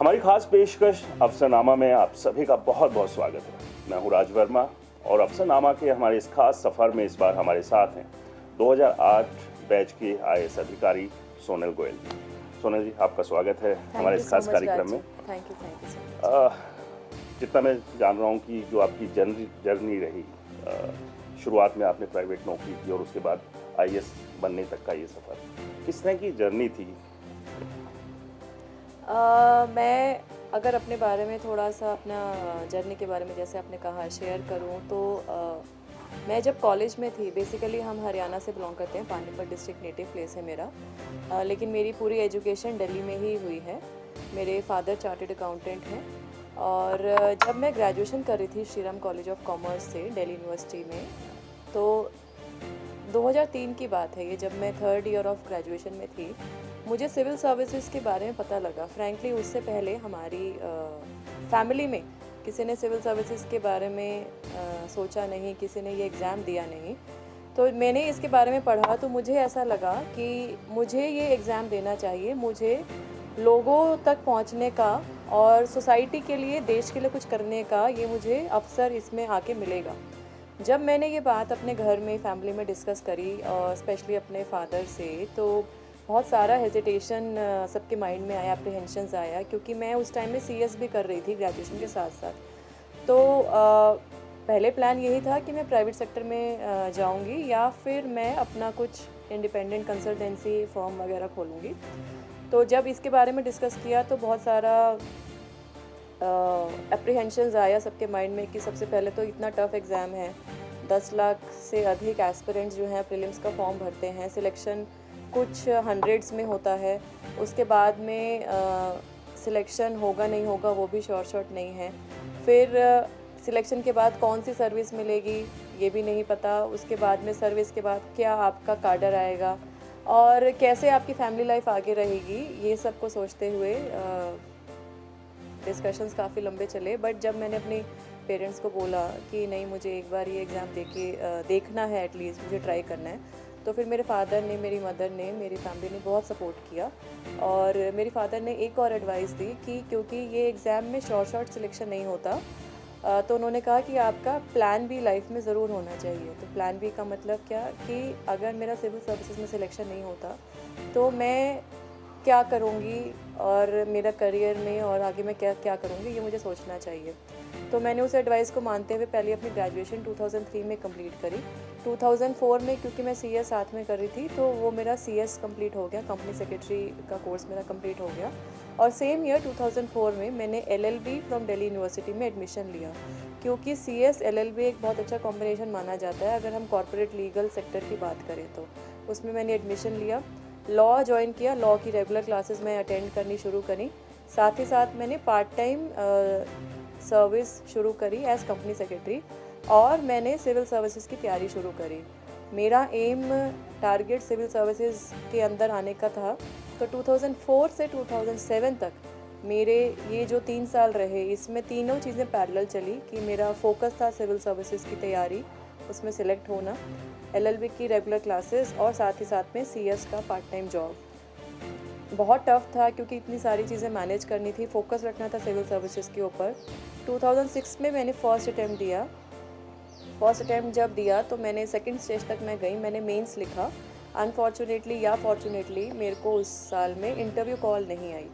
हमारी खास पेशकश अफसरनामा में आप सभी का बहुत बहुत स्वागत है। मैं हूं राज वर्मा और अफसरनामा के हमारे इस खास सफ़र में इस बार हमारे साथ हैं 2008 बैच के आईएएस अधिकारी सोनल गोयल। सोनल जी, आपका स्वागत है हमारे इस खास कार्यक्रम में। Thank you so much. जितना मैं जान रहा हूँ कि जो आपकी जर्नी रही, शुरुआत में आपने प्राइवेट नौकरी की और उसके बाद आईएएस बनने तक का ये सफ़र, किस तरह की जर्नी थी? मैं अगर अपने बारे में थोड़ा सा अपना जर्नी के बारे में जैसे आपने कहा शेयर करूं तो मैं जब कॉलेज में थी, बेसिकली हम हरियाणा से बिलोंग करते हैं, पानीपत डिस्ट्रिक्ट नेटिव प्लेस है मेरा। लेकिन मेरी पूरी एजुकेशन दिल्ली में ही हुई है। मेरे फादर चार्टर्ड अकाउंटेंट हैं और जब मैं ग्रेजुएशन कर रही थी श्रीराम कॉलेज ऑफ कॉमर्स से दिल्ली यूनिवर्सिटी में, तो 2003 की बात है ये, जब मैं थर्ड ईयर ऑफ ग्रेजुएशन में थी, मुझे सिविल सर्विसेज के बारे में पता लगा। फ्रैंकली उससे पहले हमारी फैमिली में किसी ने सिविल सर्विसेज के बारे में सोचा नहीं, किसी ने ये एग्ज़ाम दिया नहीं। तो मैंने इसके बारे में पढ़ा तो मुझे ऐसा लगा कि मुझे ये एग्ज़ाम देना चाहिए, मुझे लोगों तक पहुंचने का और सोसाइटी के लिए, देश के लिए कुछ करने का ये मुझे अवसर इसमें आके मिलेगा। जब मैंने ये बात अपने घर में फैमिली में डिस्कस करी और स्पेशली अपने फादर से, तो बहुत सारा हेजिटेशन सबके माइंड में आया, अप्रीहेंशंस आया, क्योंकि मैं उस टाइम में सीएस भी कर रही थी ग्रेजुएशन के साथ साथ। तो पहले प्लान यही था कि मैं प्राइवेट सेक्टर में जाऊंगी या फिर मैं अपना कुछ इंडिपेंडेंट कंसल्टेंसी फर्म वगैरह खोलूँगी। तो जब इसके बारे में डिस्कस किया तो बहुत सारा अप्रीहेंशंस आया सबके माइंड में कि सबसे पहले तो इतना टफ एग्ज़ाम है, 10 लाख से अधिक एस्पिरेंट्स जो हैं प्रीलिम्स का फॉर्म भरते हैं, सिलेक्शन कुछ हंड्रेड्स में होता है, उसके बाद में सिलेक्शन होगा नहीं होगा वो भी शॉर्ट नहीं है, फिर सिलेक्शन के बाद कौन सी सर्विस मिलेगी ये भी नहीं पता, उसके बाद में सर्विस के बाद क्या आपका कार्डर आएगा और कैसे आपकी फैमिली लाइफ आगे रहेगी, ये सब को सोचते हुए डिस्कशंस काफ़ी लंबे चले। बट जब मैंने अपने पेरेंट्स को बोला कि नहीं, मुझे एक बार ये एग्ज़ाम देखना है, एटलीस्ट मुझे ट्राई करना है, तो फिर मेरे फादर ने, मेरी मदर ने, मेरी फैमिली ने बहुत सपोर्ट किया। और मेरे फादर ने एक और एडवाइस दी कि क्योंकि ये एग्ज़ाम में शॉर्ट सिलेक्शन नहीं होता, तो उन्होंने कहा कि आपका प्लान बी लाइफ में ज़रूर होना चाहिए। तो प्लान बी का मतलब क्या कि अगर मेरा सिविल सर्विसेज में सिलेक्शन नहीं होता तो मैं क्या करूँगी और मेरा करियर में और आगे मैं क्या क्या करूँगी, ये मुझे सोचना चाहिए। तो मैंने उस एडवाइस को मानते हुए पहले अपनी ग्रेजुएशन 2003 में कंप्लीट करी। 2004 में क्योंकि मैं सीएस साथ में कर रही थी तो वो मेरा सीएस कंप्लीट हो गया, कंपनी सेक्रेटरी का कोर्स मेरा कंप्लीट हो गया। और सेम ईयर 2004 में मैंने एलएलबी फ्रॉम दिल्ली यूनिवर्सिटी में एडमिशन लिया, क्योंकि सीएस एलएलबी एक बहुत अच्छा कॉम्बिनेशन माना जाता है अगर हम कॉर्पोरेट लीगल सेक्टर की बात करें तो। उसमें मैंने एडमिशन लिया, लॉ ज्वाइन किया, लॉ की रेगुलर क्लासेस मैं अटेंड करनी शुरू करी। साथ ही साथ मैंने पार्ट टाइम सर्विस शुरू करी एज कंपनी सेक्रेटरी और मैंने सिविल सर्विसेज की तैयारी शुरू करी। मेरा एम टारगेट सिविल सर्विसेज के अंदर आने का था। तो 2004 से 2007 तक मेरे ये जो 3 साल रहे, इसमें तीनों चीज़ें पैरेलल चली कि मेरा फोकस था सिविल सर्विसेज की तैयारी, उसमें सिलेक्ट होना, एलएलबी की रेगुलर क्लासेस और साथ ही साथ में सीएस का पार्ट टाइम जॉब। बहुत टफ था क्योंकि इतनी सारी चीज़ें मैनेज करनी थी, फोकस रखना था सिविल सर्विसेज के ऊपर। 2006 में मैंने फर्स्ट अटैम्प्ट दिया। फर्स्ट अटैम्प्ट जब दिया तो मैंने सेकंड स्टेज तक मैं गई, मैंने मेंस लिखा। अनफॉर्चुनेटली या फॉर्चुनेटली मेरे को उस साल में इंटरव्यू कॉल नहीं आई।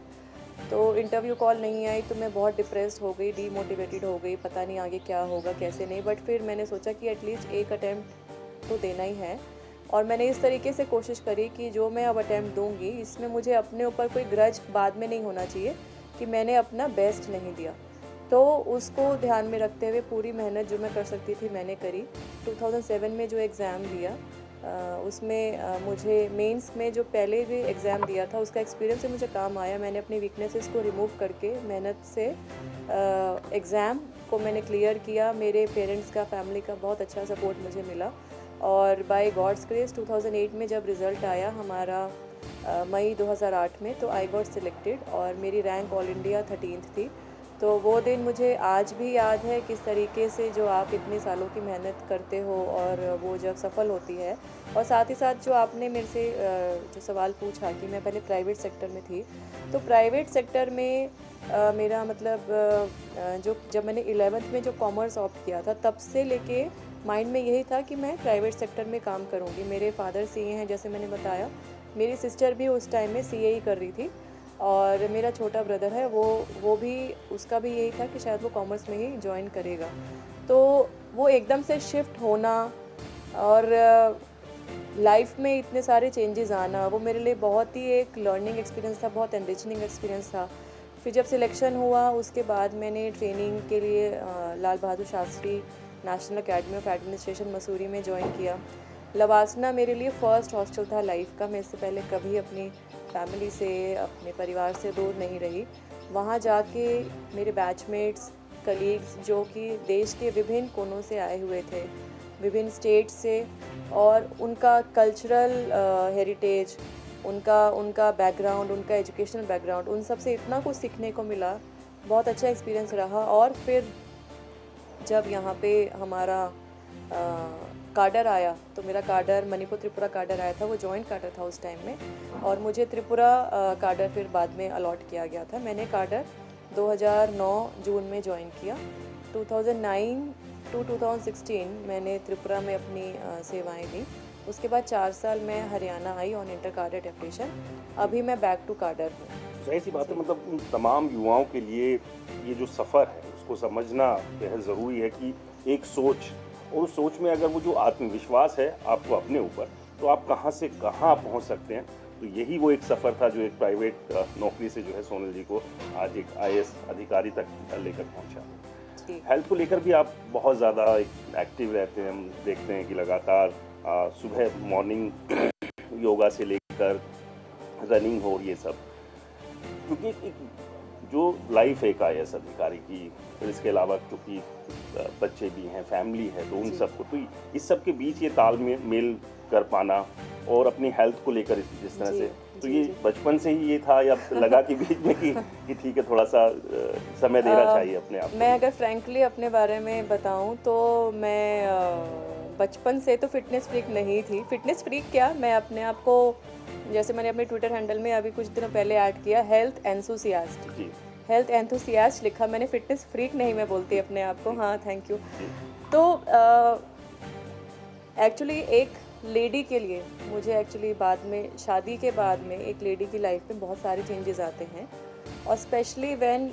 तो इंटरव्यू कॉल नहीं आई तो मैं बहुत डिप्रेस्ड हो गई, डीमोटिवेटेड हो गई, पता नहीं आगे क्या होगा कैसे नहीं। बट फिर मैंने सोचा कि एटलीस्ट एक अटैम्प्ट तो देना ही है और मैंने इस तरीके से कोशिश करी कि जो मैं अब अटैम्प्ट दूंगी इसमें मुझे अपने ऊपर कोई ग्रज बाद में नहीं होना चाहिए कि मैंने अपना बेस्ट नहीं दिया। तो उसको ध्यान में रखते हुए पूरी मेहनत जो मैं कर सकती थी मैंने करी। 2007 में जो एग्ज़ाम दिया उसमें मुझे मेंस में जो पहले भी एग्ज़ाम दिया था उसका एक्सपीरियंस से मुझे काम आया। मैंने अपनी वीकनेसेस को रिमूव करके मेहनत से एग्ज़ाम को मैंने क्लियर किया। मेरे पेरेंट्स का, फैमिली का बहुत अच्छा सपोर्ट मुझे मिला और बाय गॉड्स ग्रेस 2008 में जब रिज़ल्ट आया हमारा मई 2008 में, तो आई गॉट सिलेक्टेड और मेरी रैंक ऑल इंडिया 13th थी। तो वो दिन मुझे आज भी याद है, किस तरीके से जो आप इतने सालों की मेहनत करते हो और वो जब सफल होती है। और साथ ही साथ जो आपने मेरे से जो सवाल पूछा कि मैं पहले प्राइवेट सेक्टर में थी, तो प्राइवेट सेक्टर में मेरा मतलब जो जब मैंने 11th में जो कॉमर्स ऑप्ट किया था तब से लेके माइंड में यही था कि मैं प्राइवेट सेक्टर में काम करूँगी। मेरे फादर सीए हैं जैसे मैंने बताया, मेरी सिस्टर भी उस टाइम में सीए ही कर रही थी और मेरा छोटा ब्रदर है वो भी उसका भी यही था कि शायद वो कॉमर्स में ही ज्वाइन करेगा। तो वो एकदम से शिफ्ट होना और लाइफ में इतने सारे चेंजेस आना वो मेरे लिए बहुत ही एक लर्निंग एक्सपीरियंस था, बहुत एनरिचनिंग एक्सपीरियंस था। फिर जब सिलेक्शन हुआ उसके बाद मैंने ट्रेनिंग के लिए Lal Bahadur Shastri national academy of administration Mussoorie में ज्वाइन किया। लवासना मेरे लिए फ़र्स्ट हॉस्टल था लाइफ का। मैं इससे पहले कभी अपनी फैमिली से अपने परिवार से दूर नहीं रही। वहाँ जाके मेरे बैचमेट्स कलीग्स जो कि देश के विभिन्न कोनों से आए हुए थे, विभिन्न स्टेट से, और उनका कल्चरल हेरिटेज, उनका बैकग्राउंड, उनका एजुकेशनल बैकग्राउंड, उन सब से इतना कुछ सीखने को मिला। बहुत अच्छा एक्सपीरियंस रहा। और फिर जब यहाँ पे हमारा काडर आया तो मेरा काडर मणिपुर त्रिपुरा काडर आया था, वो जॉइंट काडर था उस टाइम में, और मुझे त्रिपुरा काडर फिर बाद में अलॉट किया गया था। मैंने काडर 2009 जून में ज्वाइन किया। 2009 टू 2016 मैंने त्रिपुरा में अपनी सेवाएं दी। उसके बाद 4 साल मैं हरियाणा आई ऑन इंटर काडर डेप्यूटेशन। अभी मैं बैक टू काडर हूँ। जाहिर सी बात है, मतलब उन तमाम युवाओं के लिए ये जो सफ़र है उसको समझना बेहद ज़रूरी है कि एक सोच, और उस सोच में अगर वो जो आत्मविश्वास है आपको अपने ऊपर, तो आप कहाँ से कहाँ पहुँच सकते हैं। तो यही वो एक सफ़र था जो एक प्राइवेट नौकरी से जो है सोनल जी को आज एक आईएएस अधिकारी तक लेकर पहुँचा। हेल्थ को लेकर भी आप बहुत ज़्यादा एक्टिव रहते हैं। हम देखते हैं कि लगातार सुबह मॉर्निंग योगा से लेकर रनिंग हो, ये सब, क्योंकि एक जो लाइफ है एक आईएएस अधिकारी की, फिर इसके अलावा क्योंकि बच्चे भी हैं, फैमिली है, तो उन सबको, तो इस सब के बीच ये तालमेल कर पाना और अपनी हेल्थ को लेकर जिस तरह से, तो ये बचपन से ही ये था या लगा कि बीच में कि ठीक है थोड़ा सा समय देना चाहिए अपने आप को? मैं अगर फ्रैंकली अपने बारे में बताऊं तो मैं बचपन से तो फिटनेस फ्रीक नहीं थी। फिटनेस फ्रीक क्या, मैं अपने आप को, जैसे मैंने अपने ट्विटर हैंडल में अभी कुछ दिनों पहले ऐड किया, हेल्थ एंथुसियास्ट। हेल्थ एंथुसियास्ट लिखा मैंने, फिटनेस फ्रीक नहीं मैं बोलती अपने आप को। हाँ, थैंक यू। तो एक्चुअली एक लेडी के लिए, मुझे एक्चुअली बाद में, शादी के बाद में एक लेडी की लाइफ में बहुत सारे चेंजेस आते हैं, और specially when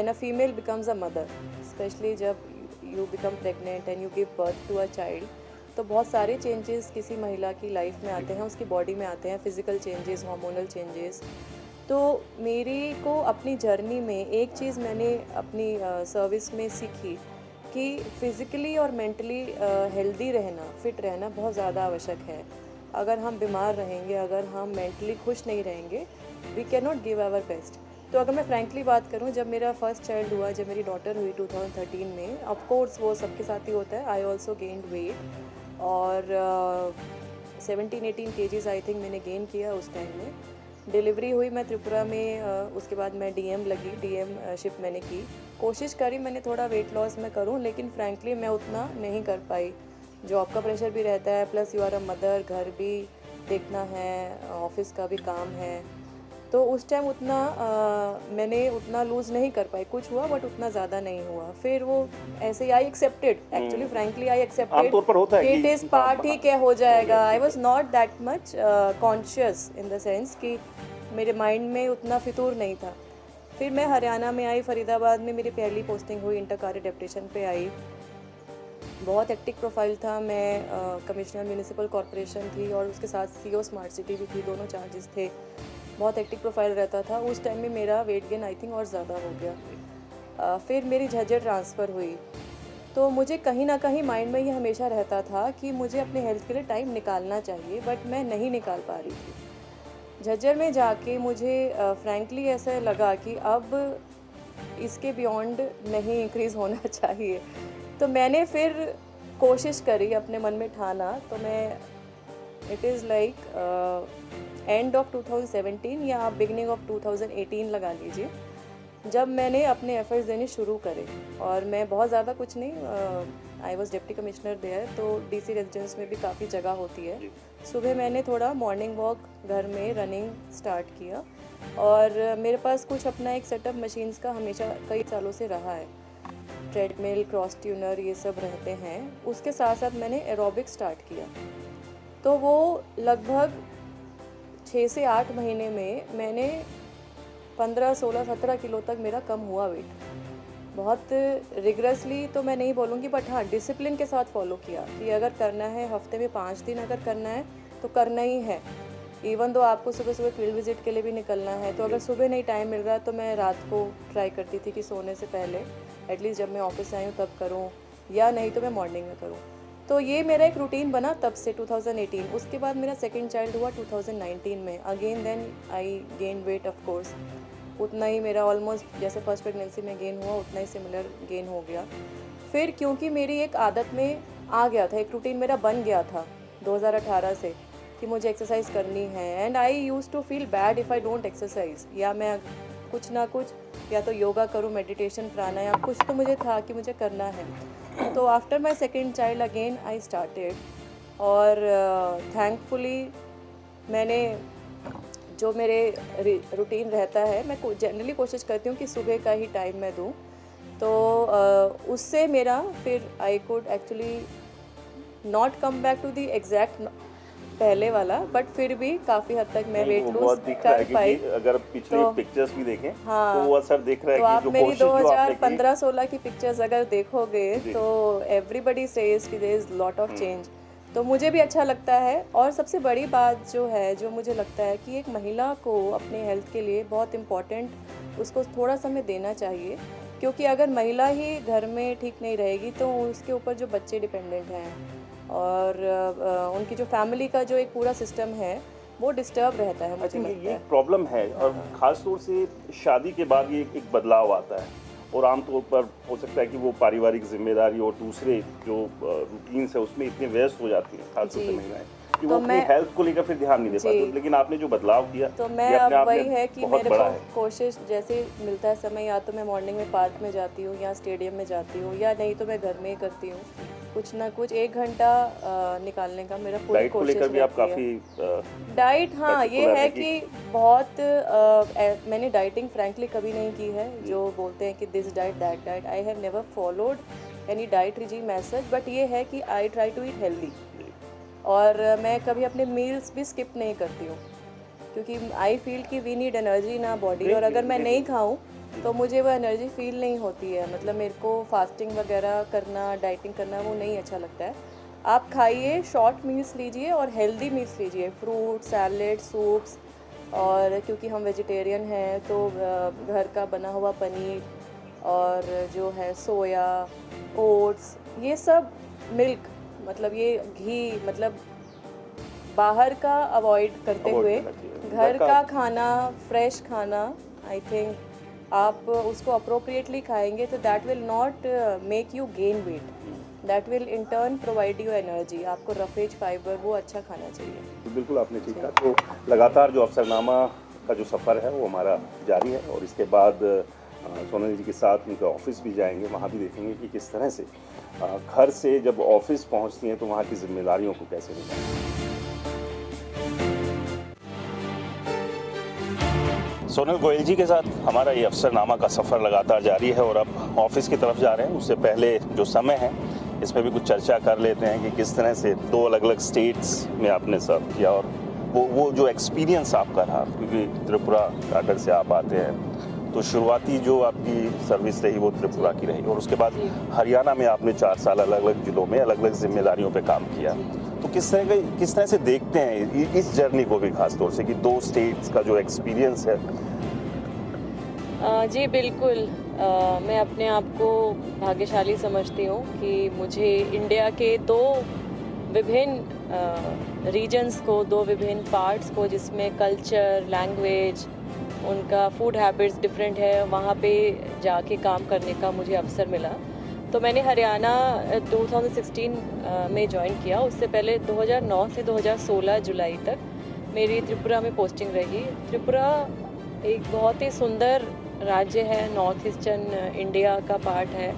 a female becomes a mother, specially जब you become pregnant and you give birth to a child, तो बहुत सारे चेंजेस किसी महिला की लाइफ में आते हैं, उसकी बॉडी में आते हैं, फिज़िकल चेंजेस, हार्मोनल चेंजेस। तो मेरी को अपनी जर्नी में एक चीज़ मैंने अपनी सर्विस में सीखी कि फ़िज़िकली और मेंटली हेल्दी रहना, फिट रहना बहुत ज़्यादा आवश्यक है। अगर हम बीमार रहेंगे, अगर हम मेंटली खुश नहीं रहेंगे, we can not give our best. तो अगर मैं फ्रैंकली बात करूं, जब मेरा फर्स्ट चाइल्ड हुआ, जब मेरी डॉटर हुई 2013 में, ऑफ कोर्स वो सबके साथ ही होता है, आई ऑल्सो गेन्ड वेट, और 17-18 केजीज़ आई थिंक मैंने गेन किया उस टाइम में। डिलीवरी हुई मैं त्रिपुरा में, उसके बाद मैं डीएम लगी, डीएम शिप मैंने की, कोशिश करी मैंने थोड़ा वेट लॉस में करूं, लेकिन फ्रैंकली मैं उतना नहीं कर पाई। जॉब का प्रेशर भी रहता है, plus you are a mother, घर भी देखना है, ऑफिस का भी काम है, तो उस टाइम उतना मैंने उतना लूज़ नहीं कर पाई। कुछ हुआ बट उतना ज़्यादा नहीं हुआ। फिर वो ऐसे ही I accepted, actually frankly I accepted, आमतौर पर होता है इट इज़ पार्ट ही क्या हो जाएगा। I was not that much conscious in the sense कि मेरे माइंड में उतना फितूर नहीं था। फिर मैं हरियाणा में आई, फरीदाबाद में मेरी पहली पोस्टिंग हुई, इंटर काडर डेप्यूटेशन पे आई। बहुत एक्टिव प्रोफाइल था। मैं कमिश्नर म्यूनिसिपल कॉरपोरेशन थी और उसके साथ सीओ स्मार्ट सिटी भी थी, दोनों चार्जेस थे। बहुत एक्टिव प्रोफाइल रहता था। उस टाइम में मेरा वेट गेन आई थिंक और ज़्यादा हो गया। फिर मेरी झज्जर ट्रांसफ़र हुई, तो मुझे कहीं ना कहीं माइंड में ये हमेशा रहता था कि मुझे अपने हेल्थ के लिए टाइम निकालना चाहिए, बट मैं नहीं निकाल पा रही थी। झज्जर में जाके मुझे फ्रैंकली ऐसा लगा कि अब इसके बियॉन्ड नहीं इंक्रीज़ होना चाहिए। तो मैंने फिर कोशिश करी, अपने मन में ठाना, तो मैं, it is like end of 2017 या आप बिगनिंग ऑफ 2018 लगा लीजिए, जब मैंने अपने एफर्ट्स देने शुरू करे। और मैं बहुत ज़्यादा कुछ नहीं, I was deputy commissioner there, तो डीसी रेजिडेंस में भी काफ़ी जगह होती है, सुबह मैंने थोड़ा मॉर्निंग वॉक घर में रनिंग स्टार्ट किया और मेरे पास कुछ अपना एक सेटअप मशीन्स का हमेशा कई सालों से रहा है। ट्रेडमिल, क्रॉस ट्यूनर ये सब रहते हैं। उसके साथ साथ मैंने एरोबिक स्टार्ट किया, तो वो लगभग 6 से 8 महीने में मैंने 15, 16, 17 किलो तक मेरा कम हुआ वेट। बहुत रिगरसली तो मैं नहीं बोलूँगी, बट हाँ डिसिप्लिन के साथ फॉलो किया कि अगर करना है, हफ्ते में 5 दिन अगर करना है तो करना ही है। इवन दो आपको सुबह सुबह फील्ड विजिट के लिए भी निकलना है, तो अगर सुबह नहीं टाइम मिल रहा है तो मैं रात को ट्राई करती थी कि सोने से पहले एटलीस्ट जब मैं ऑफिस आई हूँ तब करूँ, या नहीं तो मैं मॉर्निंग में करूँ। तो ये मेरा एक रूटीन बना तब से 2018। उसके बाद मेरा सेकंड चाइल्ड हुआ 2019 में। Again then I gain weight of course, उतना ही मेरा ऑलमोस्ट जैसे फर्स्ट प्रेगनेंसी में गेन हुआ उतना ही सिमिलर गेन हो गया। फिर क्योंकि मेरी एक आदत में आ गया था, एक रूटीन मेरा बन गया था 2018 से कि मुझे एक्सरसाइज करनी है, and I use to feel bad if I don't exercise, या मैं कुछ ना कुछ या तो योगा करूँ, मेडिटेशन, प्राणायाम, कुछ तो मुझे था कि मुझे करना है। तो after my second child again I started, और थैंकफुली मैंने जो मेरे रूटीन रहता है, मैं जनरली कोशिश करती हूँ कि सुबह का ही टाइम मैं दूँ, तो उससे मेरा फिर I could actually not come back to the exact पहले वाला, बट फिर भी काफ़ी हद तक मैं वेट लूज कर पाई। अगर पिछले पिक्चर्स भी देखें हाँ, तो वो असर दिख रहा है तो कि आप जो मेरी 2015-16 16 की पिक्चर्स अगर देखोगे तो एवरीबडी सेज कि there is lot of change. तो मुझे भी अच्छा लगता है, और सबसे बड़ी बात जो है, जो मुझे लगता है कि एक महिला को अपने हेल्थ के लिए बहुत इम्पॉर्टेंट उसको थोड़ा समय देना चाहिए, क्योंकि अगर महिला ही घर में ठीक नहीं रहेगी तो उसके ऊपर जो बच्चे डिपेंडेंट हैं और उनकी जो फैमिली का जो एक पूरा सिस्टम है वो डिस्टर्ब रहता है, मुझे लगता ये है। प्रॉब्लम है, और ख़ास तौर से शादी के बाद ये एक बदलाव आता है, और आमतौर पर हो सकता है कि वो पारिवारिक जिम्मेदारी और दूसरे जो रूटीन्स है उसमें इतने व्यस्त हो जाती हैं, खास तौर से महिलाएं, कि वो अपनी हेल्थ को लेकर फिर ध्यान नहीं दे पाती। लेकिन आपने जो बदलाव किया तो मैं अब वही है कि मेरे को कोशिश जैसे मिलता है समय, या तो मैं मॉर्निंग में पार्क में जाती हूँ या स्टेडियम में जाती हूँ, या नहीं तो मैं घर में ही करती हूँ कुछ ना कुछ 1 घंटा निकालने का मेरा पूरी कोशिश रहती है। काफ़ी डाइट, हाँ ये है कि बहुत मैंने डाइटिंग फ्रैंकली कभी नहीं की है। जो बोलते हैं कि this diet that diet, I have never followed any diet regime message, but ये है कि I try to eat healthy, और मैं कभी अपने मील्स भी स्किप नहीं करती हूँ, क्योंकि आई फील कि we need energy in our body, और अगर मैं नहीं खाऊं तो मुझे वो एनर्जी फील नहीं होती है। मतलब मेरे को फास्टिंग वगैरह करना, डाइटिंग करना वो नहीं अच्छा लगता है। आप खाइए, शॉर्ट मील्स लीजिए और हेल्दी मील्स लीजिए, फ्रूट, सैलेड, सूप्स, और क्योंकि हम वेजिटेरियन हैं तो घर का बना हुआ पनीर, और जो है सोया, ओट्स, ये सब, मिल्क, मतलब ये घी, मतलब बाहर का अवॉइड करते हुए घर का खाना, फ्रेश खाना, आई थिंक आप उसको अप्रोप्रिएटली खाएंगे तो that will not make you gain weight, that will in turn provide you energy. आपको रफेज, फाइबर वो अच्छा खाना चाहिए। तो बिल्कुल आपने ठीक कहा। तो लगातार जो अफसरनामा का जो सफ़र है वो हमारा जारी है, और इसके बाद सोनाली जी के साथ उनके ऑफिस भी जाएंगे, वहाँ भी देखेंगे कि किस तरह से घर से जब ऑफिस पहुँचती हैं तो वहाँ की जिम्मेदारियों को कैसे निभाएं। सोनल गोयल जी के साथ हमारा ये अफसरनामा का सफ़र लगातार जारी है, और अब ऑफिस की तरफ जा रहे हैं। उससे पहले जो समय है इसमें भी कुछ चर्चा कर लेते हैं कि किस तरह से 2 अलग अलग स्टेट्स में आपने सर्व किया, और वो जो एक्सपीरियंस आपका रहा, क्योंकि त्रिपुरा काडर से आप आते हैं, तो शुरुआती जो आपकी सर्विस रही वो त्रिपुरा की रही, और उसके बाद हरियाणा में आपने 4 साल अलग अलग ज़िलों में अलग अलग जिम्मेदारियों पर काम किया। तो किस तरह से देखते हैं इस जर्नी को भी, खास तौर से कि 2 स्टेट्स का जो एक्सपीरियंस है? जी बिल्कुल, मैं अपने आप को भाग्यशाली समझती हूँ कि मुझे इंडिया के 2 विभिन्न रीजन्स को, 2 विभिन्न पार्ट्स को, जिसमें कल्चर, लैंग्वेज, उनका फूड हैबिट्स डिफरेंट है, वहाँ पे जाके काम करने का मुझे अवसर मिला। तो मैंने हरियाणा 2016 में ज्वाइन किया। उससे पहले 2009 से 2016 जुलाई तक मेरी त्रिपुरा में पोस्टिंग रही। त्रिपुरा एक बहुत ही सुंदर राज्य है, नॉर्थ ईस्टर्न इंडिया का पार्ट है,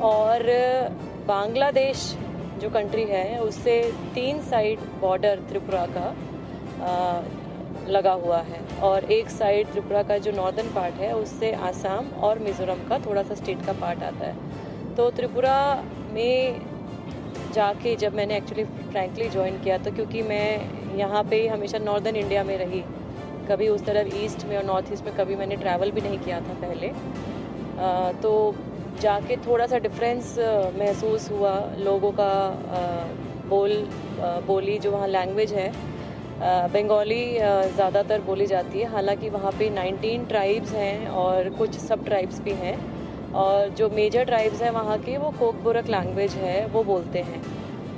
और बांग्लादेश जो कंट्री है उससे 3 साइड बॉर्डर त्रिपुरा का लगा हुआ है, और एक साइड त्रिपुरा का जो नॉर्दर्न पार्ट है उससे आसाम और मिज़ोरम का थोड़ा सा स्टेट का पार्ट आता है। तो त्रिपुरा में जाके जब मैंने एक्चुअली फ्रैंकली ज्वाइन किया, तो क्योंकि मैं यहाँ पे हमेशा नॉर्दर्न इंडिया में रही, कभी उस तरफ ईस्ट में और नॉर्थ ईस्ट में कभी मैंने ट्रैवल भी नहीं किया था पहले, तो जाके थोड़ा सा डिफरेंस महसूस हुआ। लोगों का बोली जो वहाँ लैंग्वेज है बंगाली ज़्यादातर बोली जाती है। हालांकि वहाँ पे 19 ट्राइब्स हैं और कुछ सब ट्राइब्स भी हैं, और जो मेजर ट्राइब्स हैं वहाँ के वो कोकबोरक लैंग्वेज है वो बोलते हैं।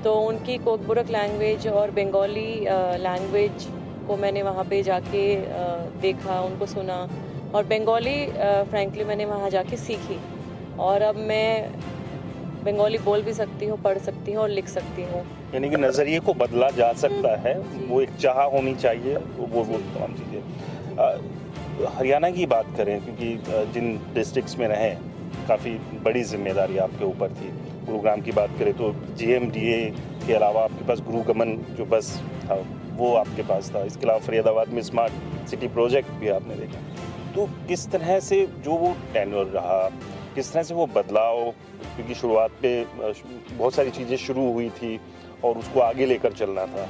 तो उनकी कोकबोरक लैंग्वेज और बंगाली लैंग्वेज को मैंने वहाँ पे जाके देखा, उनको सुना, और बंगाली फ्रैंकली मैंने वहाँ जाके सीखी, और अब मैं बंगाली बोल भी सकती हूँ, पढ़ सकती हूँ और लिख सकती हूँ। यानी कि नज़रिए को बदला जा सकता है, वो एक चाह होनी चाहिए, वो तमाम चीज़ें। हरियाणा की बात करें, क्योंकि जिन डिस्ट्रिक्ट्स में रहें काफ़ी बड़ी जिम्मेदारी आपके ऊपर थी। गुरुग्राम की बात करें तो GMDA के अलावा आपके पास गुरुगमन जो बस था वो आपके पास था। इसके अलावा फरीदाबाद में स्मार्ट सिटी प्रोजेक्ट भी आपने देखा। तो किस तरह से जो वो टेन्योर रहा, किस तरह से वो बदलाव, क्योंकि शुरुआत पे बहुत सारी चीज़ें शुरू हुई थी और उसको आगे लेकर चलना था।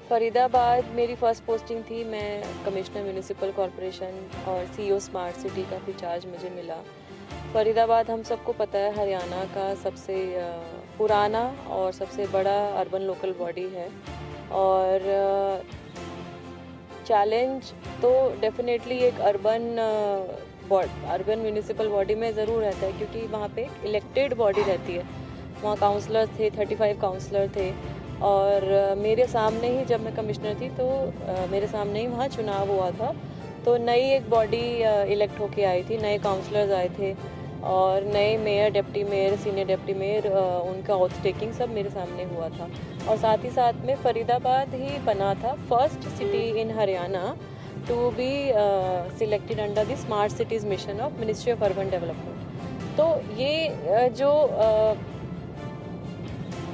फरीदाबाद मेरी फ़र्स्ट पोस्टिंग थी। मैं कमिश्नर म्यूनिसिपल कॉरपोरेशन और CEO स्मार्ट सिटी का भी चार्ज मुझे मिला। फरीदाबाद हम सबको पता है हरियाणा का सबसे पुराना और सबसे बड़ा अर्बन लोकल बॉडी है, और चैलेंज तो डेफिनेटली एक अर्बन म्यूनिसिपल बॉडी में ज़रूर रहता है, क्योंकि वहाँ पे इलेक्टेड बॉडी रहती है। वहाँ काउंसलर थे, 35 काउंसलर थे, और मेरे सामने ही जब मैं कमिश्नर थी तो मेरे सामने ही वहाँ चुनाव हुआ था। तो नई एक बॉडी इलेक्ट होके आई थी, नए काउंसलर्स आए थे, और नए mayor, deputy mayor, senior deputy mayor, उनका ऑथ टेकिंग सब मेरे सामने हुआ था। और साथ ही साथ में फरीदाबाद ही बना था first city in Haryana to be selected under the smart cities mission of ministry of urban development. तो ये जो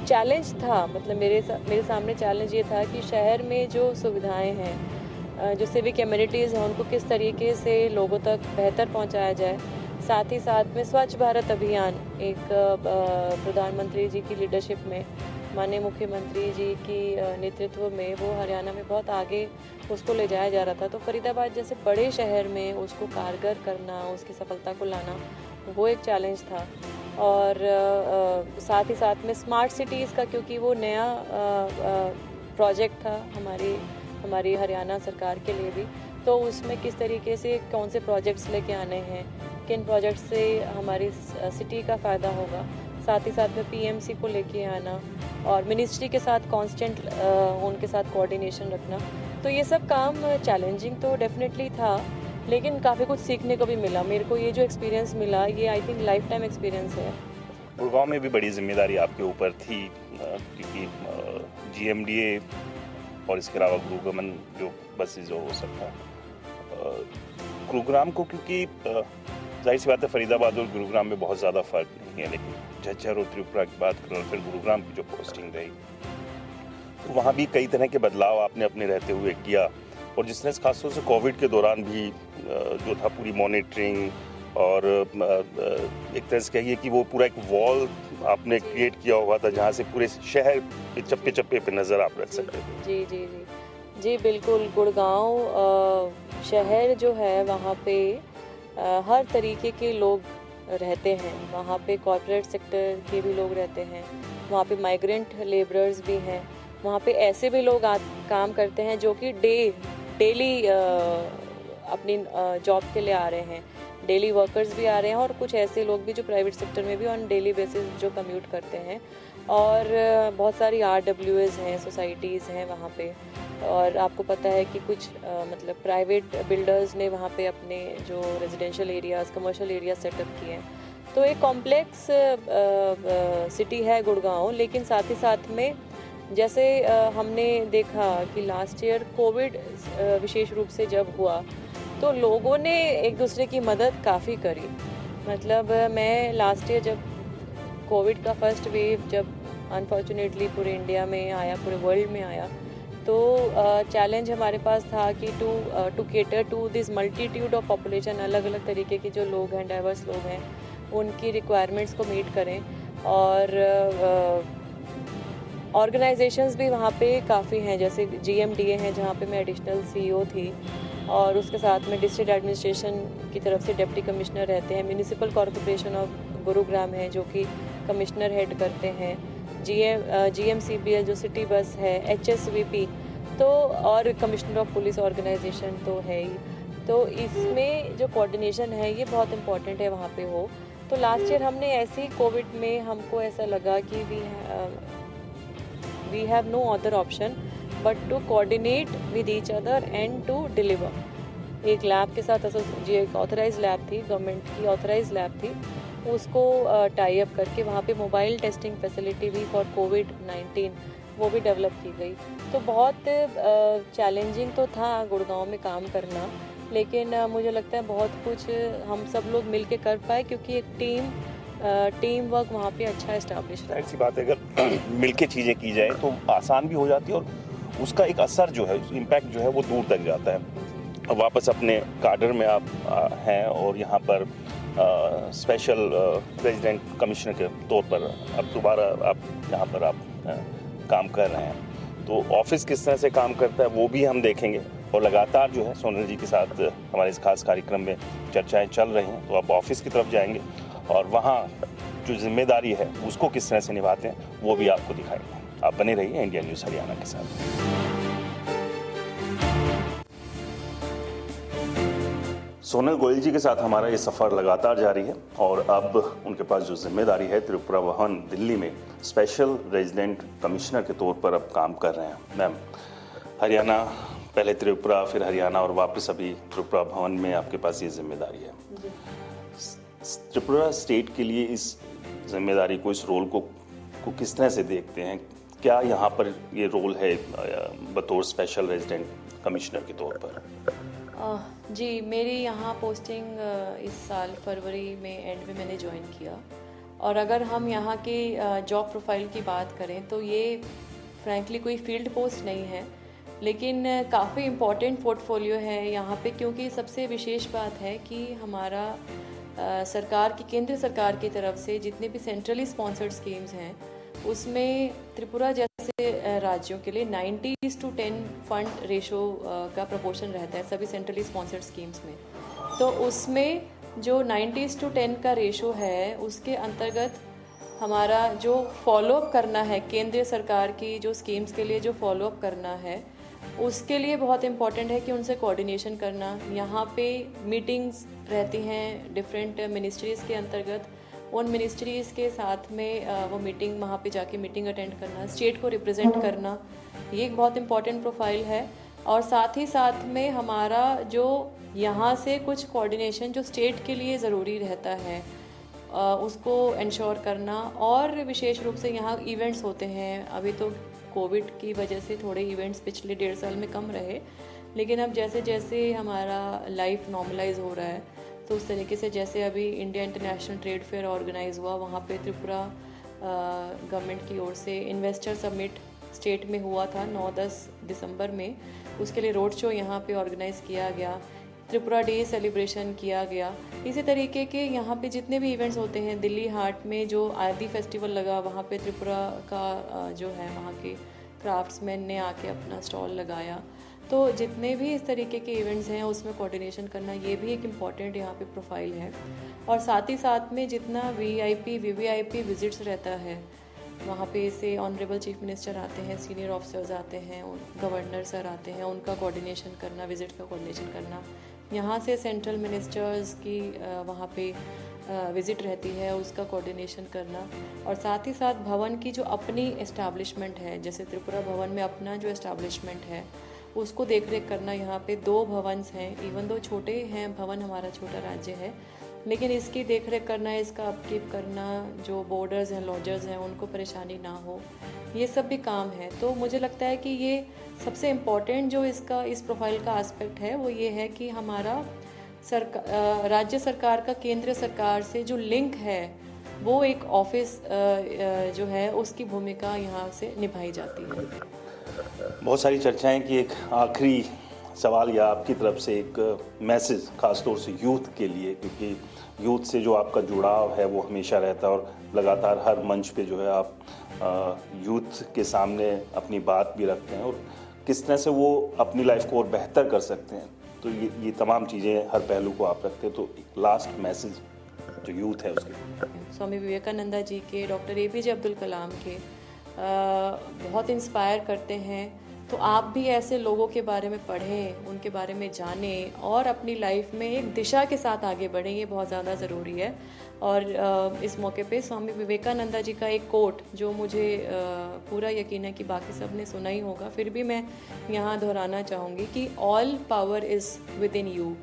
चैलेंज था, मतलब मेरे सामने चैलेंज ये था कि शहर में जो सुविधाएं हैं, जो सिविक एमिनिटीज़ हैं, उनको किस तरीके से लोगों तक बेहतर पहुंचाया जाए। साथ ही साथ में स्वच्छ भारत अभियान एक प्रधानमंत्री जी की लीडरशिप में, माननीय मुख्यमंत्री जी की नेतृत्व में वो हरियाणा में बहुत आगे उसको ले जाया जा रहा था। तो फरीदाबाद जैसे बड़े शहर में उसको कारगर करना, उसकी सफलता को लाना, वो एक चैलेंज था। और साथ ही साथ में स्मार्ट सिटीज़ का, क्योंकि वो नया प्रोजेक्ट था हमारी हरियाणा सरकार के लिए भी, तो उसमें किस तरीके से कौन से प्रोजेक्ट्स लेके आने हैं, किन प्रोजेक्ट से हमारी सिटी का फ़ायदा होगा, साथ ही साथ में PMC को लेके आना, और मिनिस्ट्री के साथ कांस्टेंट उनके साथ कोऑर्डिनेशन रखना। तो ये सब काम चैलेंजिंग तो डेफिनेटली था, लेकिन काफ़ी कुछ सीखने को भी मिला। मेरे को ये जो एक्सपीरियंस मिला, ये I think life time experience है। गुड़गांव में भी बड़ी जिम्मेदारी आपके ऊपर थी, क्योंकि GMDA और इसके अलावा गुरुगमन जो बसेज जो हो सकता गुरुग्राम को, क्योंकि जाहिर सी बात है फरीदाबाद और गुरुग्राम में बहुत ज़्यादा फर्क नहीं है, लेकिन झज्जर और त्रिपुरा की बात करें और फिर गुरुग्राम की जो पोस्टिंग रही, तो वहाँ भी कई तरह के बदलाव आपने अपने रहते हुए किया। और जिसने खासतौर से कोविड के दौरान भी जो था पूरी मॉनिटरिंग, और एक तरह से कहिए कि वो पूरा एक वॉल आपने क्रिएट किया हुआ था जहाँ से पूरे शहर के चप्पे चप्पे पे नज़र आप रख सकते थे। जी जी जी जी बिल्कुल। गुड़गांव शहर जो है, वहाँ पे हर तरीके के लोग रहते हैं। वहाँ पे कॉर्पोरेट सेक्टर के भी लोग रहते हैं, वहाँ पे माइग्रेंट लेबरर्स भी हैं, वहाँ पे ऐसे भी लोग काम करते हैं जो कि डेली अपनी जॉब के लिए आ रहे हैं, डेली वर्कर्स भी आ रहे हैं, और कुछ ऐसे लोग भी जो प्राइवेट सेक्टर में भी ऑन डेली बेसिस जो कम्यूट करते हैं। और बहुत सारी RWAs हैं, सोसाइटीज़ हैं वहाँ पे, और आपको पता है कि कुछ मतलब प्राइवेट बिल्डर्स ने वहाँ पे अपने जो residential areas, commercial area setup किए हैं। तो एक कॉम्प्लेक्स सिटी है गुड़गांव, लेकिन साथ ही साथ में जैसे हमने देखा कि लास्ट ईयर कोविड विशेष रूप से जब हुआ, तो लोगों ने एक दूसरे की मदद काफ़ी करी। मतलब मैं लास्ट ईयर जब कोविड का फर्स्ट वेव जब अनफॉर्चुनेटली पूरे इंडिया में आया, पूरे वर्ल्ड में आया। तो चैलेंज हमारे पास था कि to cater to this multitude of population, अलग अलग तरीके के जो लोग हैं, डाइवर्स लोग हैं, उनकी रिक्वायरमेंट्स को मीट करें। और ऑर्गेनाइजेशंस भी वहाँ पे काफ़ी हैं, जैसे GMDA हैं जहाँ पे मैं एडिशनल CEO थी, और उसके साथ में डिस्ट्रिक्ट एडमिनिस्ट्रेशन की तरफ से डिप्टी कमिश्नर रहते हैं। म्यूनिसिपल कॉरपोरेशन ऑफ गुरुग्राम है जो कि कमिश्नर हेड करते हैं। GMCBL जो सिटी बस है, HSVP तो, और कमिश्नर ऑफ पुलिस ऑर्गेनाइजेशन तो है ही। तो इसमें जो कोऑर्डिनेशन है ये बहुत इम्पॉर्टेंट है वहाँ पे हो। तो लास्ट ईयर हमने ऐसे ही कोविड में हमको ऐसा लगा कि we have no other option but to coordinate with each other and to deliver. एक लैब के साथ जो एक ऑथराइज लैब थी, गवर्नमेंट की ऑथराइज लैब थी, उसको टाई अप करके वहाँ पे मोबाइल टेस्टिंग फैसिलिटी भी फॉर कोविड-19 वो भी डेवलप की गई। तो बहुत चैलेंजिंग तो था गुड़गांव में काम करना, लेकिन मुझे लगता है बहुत कुछ हम सब लोग मिल के कर पाए क्योंकि एक टीम वर्क वहाँ पे अच्छा इस्टेब्लिश है। ऐसी बात है, अगर मिल के चीज़ें की जाए तो आसान भी हो जाती है और उसका एक असर जो है, इम्पैक्ट जो है वो दूर तक जाता है। वापस अपने काडर में आप हैं और यहाँ पर स्पेशल रेजिडेंट कमिश्नर के तौर पर अब दोबारा आप यहाँ पर आप काम कर रहे हैं। तो ऑफिस किस तरह से काम करता है वो भी हम देखेंगे और लगातार जो है सोनल जी के साथ हमारे इस खास कार्यक्रम में चर्चाएं चल रही हैं। तो आप ऑफिस की तरफ जाएंगे और वहाँ जो जिम्मेदारी है उसको किस तरह से निभाते हैं वो भी आपको दिखाएंगे। आप बने रहिए इंडिया न्यूज़ हरियाणा के साथ। सोनल गोयल जी के साथ हमारा ये सफ़र लगातार जारी है और अब उनके पास जो जिम्मेदारी है, त्रिपुरा भवन दिल्ली में स्पेशल रेजिडेंट कमिश्नर के तौर पर अब काम कर रहे हैं। मैम, हरियाणा, पहले त्रिपुरा, फिर हरियाणा और वापस अभी त्रिपुरा भवन में आपके पास ये जिम्मेदारी है। त्रिपुरा स्टेट के लिए इस जिम्मेदारी को, इस रोल को किस तरह से देखते हैं? क्या यहाँ पर ये रोल है बतौर स्पेशल रेजिडेंट कमिश्नर के तौर पर? जी, मेरी यहाँ पोस्टिंग इस साल फरवरी में एंड में मैंने ज्वाइन किया। और अगर हम यहाँ के जॉब प्रोफाइल की बात करें तो ये फ्रैंकली कोई फील्ड पोस्ट नहीं है, लेकिन काफ़ी इम्पॉर्टेंट पोर्टफोलियो है यहाँ पे, क्योंकि सबसे विशेष बात है कि हमारा सरकार की, केंद्र सरकार की तरफ से जितने भी सेंट्रली स्पॉन्सर्ड स्कीम्स हैं उसमें त्रिपुरा जैसे राज्यों के लिए 90:10 फंड रेशो का प्रपोर्शन रहता है सभी सेंट्रली स्पॉन्सर्ड स्कीम्स में। तो उसमें जो 90:10 का रेशो है उसके अंतर्गत हमारा जो फॉलोअप करना है, केंद्रीय सरकार की जो स्कीम्स के लिए जो फॉलोअप करना है उसके लिए बहुत इम्पॉर्टेंट है कि उनसे कोऑर्डिनेशन करना। यहाँ पे मीटिंग्स रहती हैं डिफरेंट मिनिस्ट्रीज़ के अंतर्गत, उन मिनिस्ट्रीज़ के साथ में वो मीटिंग, वहाँ पे जाके मीटिंग अटेंड करना, स्टेट को रिप्रेजेंट करना, ये एक बहुत इम्पॉर्टेंट प्रोफाइल है। और साथ ही साथ में हमारा जो यहाँ से कुछ कोऑर्डिनेशन जो स्टेट के लिए ज़रूरी रहता है उसको इंश्योर करना। और विशेष रूप से यहाँ इवेंट्स होते हैं, अभी तो कोविड की वजह से थोड़े इवेंट्स पिछले 1.5 साल में कम रहे, लेकिन अब जैसे जैसे हमारा लाइफ नॉर्मलाइज हो रहा है तो उस तरीके से, जैसे अभी India International Trade Fair organize हुआ, वहाँ पे त्रिपुरा गवर्नमेंट की ओर से इन्वेस्टर समिट स्टेट में हुआ था 9-10 दिसंबर में, उसके लिए रोड शो यहाँ पे ऑर्गेनाइज़ किया गया, त्रिपुरा डे सेलिब्रेशन किया गया। इसी तरीके के यहाँ पे जितने भी इवेंट्स होते हैं, दिल्ली हाट में जो आदि फेस्टिवल लगा वहाँ पे त्रिपुरा का जो है वहाँ के क्राफ्ट्समैन ने आके अपना स्टॉल लगाया। तो जितने भी इस तरीके के इवेंट्स हैं उसमें कोऑर्डिनेशन करना, ये भी एक इम्पॉर्टेंट यहाँ पे प्रोफाइल है। और साथ ही साथ में जितना VIP VVIP विजिट्स रहता है वहाँ पे से ऑनरेबल चीफ मिनिस्टर आते हैं, सीनियर ऑफिसर्स आते हैं, गवर्नर सर आते हैं, उनका कोऑर्डिनेशन करना, विजिट का कोऑर्डिनेशन करना। यहाँ से सेंट्रल मिनिस्टर्स की वहाँ पे विज़िट रहती है, उसका कोऑर्डिनेशन करना। और साथ ही साथ भवन की जो अपनी एस्टैब्लिशमेंट है, जैसे त्रिपुरा भवन में अपना जो एस्टैब्लिशमेंट है उसको देख रेख करना। यहाँ पे 2 भवन्स हैं, इवन दो छोटे हैं भवन, हमारा छोटा राज्य है, लेकिन इसकी देख रेख करना, इसका अपकीप करना, जो बोर्डर्स हैं, लॉजर्स हैं, उनको परेशानी ना हो, ये सब भी काम है। तो मुझे लगता है कि ये सबसे इम्पॉर्टेंट जो इसका इस प्रोफाइल का एस्पेक्ट है वो ये है कि हमारा राज्य सरकार का केंद्र सरकार से जो लिंक है वो एक ऑफिस जो है उसकी भूमिका यहाँ से निभाई जाती है। बहुत सारी चर्चाएं कि एक आखिरी सवाल या आपकी तरफ से एक मैसेज खासतौर से यूथ के लिए, क्योंकि यूथ से जो आपका जुड़ाव है वो हमेशा रहता है और लगातार हर मंच पे जो है आप यूथ के सामने अपनी बात भी रखते हैं और किस तरह से वो अपनी लाइफ को और बेहतर कर सकते हैं, तो ये तमाम चीज़ें हर पहलू को आप रखते हैं। तो एक लास्ट मैसेज जो यूथ है उसके। स्वामी विवेकानंद जी के, डॉक्टर APJ अब्दुल कलाम के बहुत इंस्पायर करते हैं। तो आप भी ऐसे लोगों के बारे में पढ़ें, उनके बारे में जानें और अपनी लाइफ में एक दिशा के साथ आगे बढ़ें, ये बहुत ज़्यादा ज़रूरी है। और इस मौके पे स्वामी विवेकानंद जी का एक कोट जो मुझे पूरा यकीन है कि बाकी सब ने सुना ही होगा, फिर भी मैं यहाँ दोहराना चाहूँगी कि all power is with in you,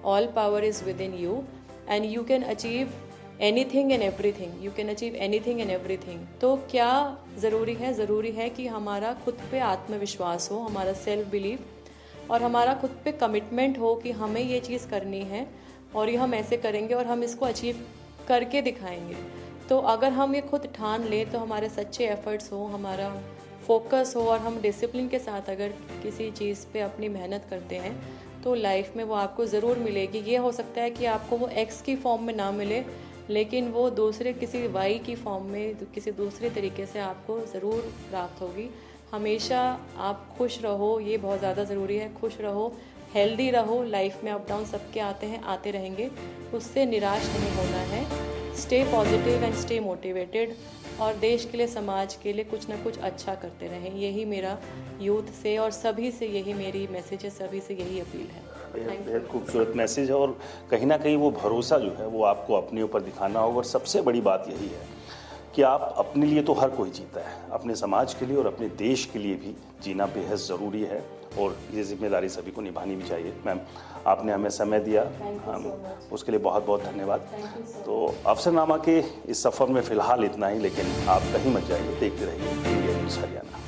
all power is with in you and you can achieve anything and everything, you can achieve anything and everything. तो क्या ज़रूरी है कि हमारा खुद पे आत्मविश्वास हो, हमारा सेल्फ बिलीफ और हमारा खुद पे कमिटमेंट हो कि हमें ये चीज़ करनी है और ये हम ऐसे करेंगे और हम इसको अचीव करके दिखाएंगे। तो अगर हम ये खुद ठान लें, तो हमारे सच्चे एफर्ट्स हो, हमारा फोकस हो और हम डिसिप्लिन के साथ अगर किसी चीज़ पे अपनी मेहनत करते हैं तो लाइफ में वो आपको ज़रूर मिलेगी। ये हो सकता है कि आपको वो एक्स की फॉर्म में ना मिले, लेकिन वो दूसरे किसी वाई की फॉर्म में किसी दूसरे तरीके से आपको ज़रूर प्राप्त होगी। हमेशा आप खुश रहो, ये बहुत ज़्यादा ज़रूरी है। खुश रहो, हेल्दी रहो। लाइफ में अप डाउन सबके आते हैं, आते रहेंगे, उससे निराश नहीं होना है। Stay positive and stay motivated और देश के लिए, समाज के लिए कुछ ना कुछ अच्छा करते रहें। यही मेरा यूथ से और सभी से यही मेरी मैसेज है, सभी से यही अपील है। बेहद खूबसूरत मैसेज है और कहीं ना कहीं वो भरोसा जो है वो आपको अपने ऊपर दिखाना होगा। और सबसे बड़ी बात यही है कि आप अपने लिए तो हर कोई जीता है, अपने समाज के लिए और अपने देश के लिए भी जीना बेहद ज़रूरी है और ये जिम्मेदारी सभी को निभानी भी चाहिए। मैम, आपने हमें समय दिया, हम उसके लिए बहुत बहुत धन्यवाद। तो अफसरनामा के इस सफ़र में फ़िलहाल इतना ही, लेकिन आप कहीं मत जाइए, देखते रहिए इंडिया न्यूज़ हरियाणा।